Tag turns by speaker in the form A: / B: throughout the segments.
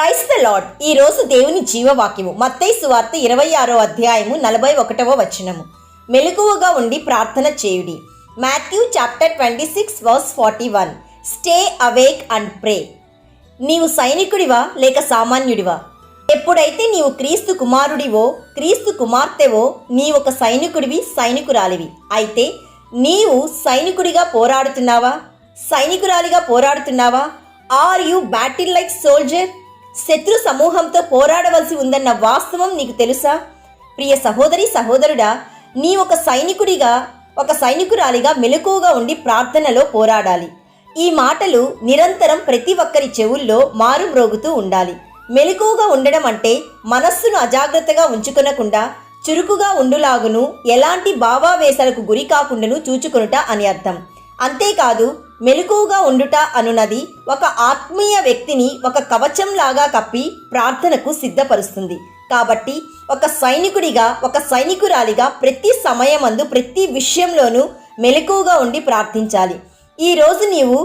A: Praise the lord. ఈ రోజు దేవుని జీవవాక్యము మత్తయి సువార్త 26వ అధ్యాయము 41వ వచనము. మెలకువగా ఉండి ప్రార్థన చేయుడి. Matthew chapter 26 verse 41. Stay awake and pray. నీవు సైనికుడివా లేక సామాన్యుడివా? ఎప్పుడైతే నీవు క్రీస్తు కుమారుడివో, క్రీస్తు కుమార్తెవో, నీవొక సైనికుడివి, సైనికురాలివి. అయితే నీవు సైనికుడిగా పోరాడుతున్నావా? సైనికురాలిగా పోరాడుతున్నావా? Are you battle like soldier? శత్రు సమూహంతో పోరాడవలసి ఉందన్న వాస్తవం నీకు తెలుసా? ప్రియ సహోదరి సహోదరుడా, నీ ఒక సైనికుడిగా, ఒక సైనికురాలిగా మెలకువగా ఉండి ప్రార్థనలో పోరాడాలి. ఈ మాటలు నిరంతరం ప్రతి ఒక్కరి చెవుల్లో మారుమ్రోగుతూ ఉండాలి. మెలకువగా ఉండడం అంటే మనస్సును అజాగ్రత్తగా ఉంచుకొనకుండా చురుకుగా ఉండులాగును, ఎలాంటి భావావేశాలకు గురి కాకుండాను చూచుకొనుట అని అర్థం. అంతేకాదు, మెలకువగా ఉండుట అనున్నది ఒక ఆత్మీయ వ్యక్తిని ఒక కవచంలాగా కప్పి ప్రార్థనకు సిద్ధపరుస్తుంది. కాబట్టి ఒక సైనికుడిగా, ఒక సైనికురాలిగా ప్రతి సమయమందు, ప్రతి విషయంలోనూ మెలకువగా ఉండి ప్రార్థించాలి. ఈరోజు నీవు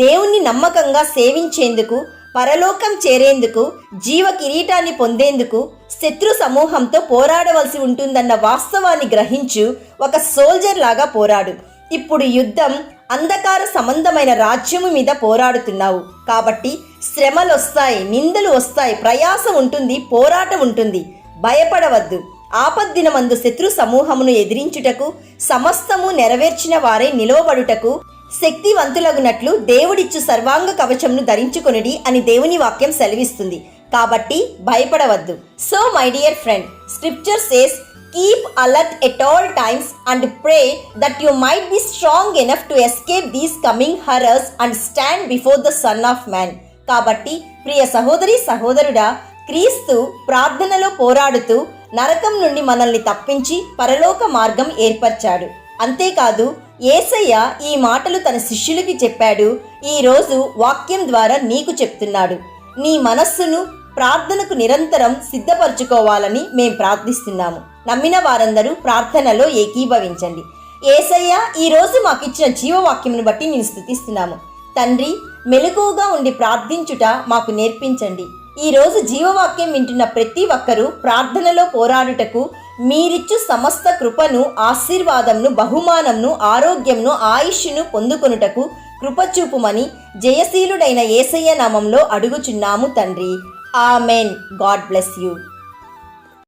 A: దేవుణ్ణి నమ్మకంగా సేవించేందుకు, పరలోకం చేరేందుకు, జీవ కిరీటాన్ని పొందేందుకు శత్రు సమూహంతో పోరాడవలసి ఉంటుందన్న వాస్తవాన్ని గ్రహించు. ఒక సోల్జర్ లాగా పోరాడు. ఇప్పుడు యుద్ధం అంధకార సంబంధమైన రాజ్యము మీద పోరాడుతున్నావు. కాబట్టి శ్రమలు వస్తాయి, నిందలు వస్తాయి, ప్రయాసం ఉంటుంది, పోరాటం ఉంటుంది. భయపడవద్దు. ఆపద్దినమందు శత్రు సమూహమును ఎదిరించుటకు, సమస్తము నెరవేర్చిన వారే నిలవబడుటకు శక్తివంతులగునట్లు దేవుడిచ్చు సర్వాంగ కవచమును ధరించుకొనుడి అని దేవుని వాక్యం సెలవిస్తుంది. కాబట్టి భయపడవద్దు. So my dear friend, scripture says, keep alert at all times and pray that you might be strong enough to escape these coming horrors and stand before the Son of Man. కాబట్టి ప్రియ సహోదరి సహోదరుడా, క్రీస్తు ప్రార్థనలో పోరాడుతూ నరకం నుండి మనల్ని తప్పించి పరలోక మార్గం ఏర్పరిచాడు. అంతేకాదు, యేసయ్య ఈ మాటలు తన శిష్యులకి చెప్పాడు. ఈరోజు వాక్యం ద్వారా నీకు చెప్తున్నాడు. నీ మనస్సును ప్రార్థనకు నిరంతరం సిద్ధపరచుకోవాలని మేం ప్రార్థిస్తున్నాము. నమ్మిన వారందరూ ప్రార్థనలో ఏకీభవించండి. యేసయ్య ఈరోజు మాకిచ్చిన జీవవాక్యమును బట్టి నేను స్తుతిస్తున్నాము. తండ్రి, మెలకువగా ఉండి ప్రార్థించుట మాకు నేర్పించండి. ఈరోజు జీవవాక్యం వింటున్న ప్రతి ఒక్కరూ ప్రార్థనలో పోరాడుటకు మీరిచ్చు సమస్త కృపను, ఆశీర్వాదంను, బహుమానంను, ఆరోగ్యంను, ఆయుష్ను పొందుకొనుటకు కృపచూపుమని జయశీలుడైన యేసయ్య నామంలో అడుగుచున్నాము తండ్రి. ఆమెన్. God bless you.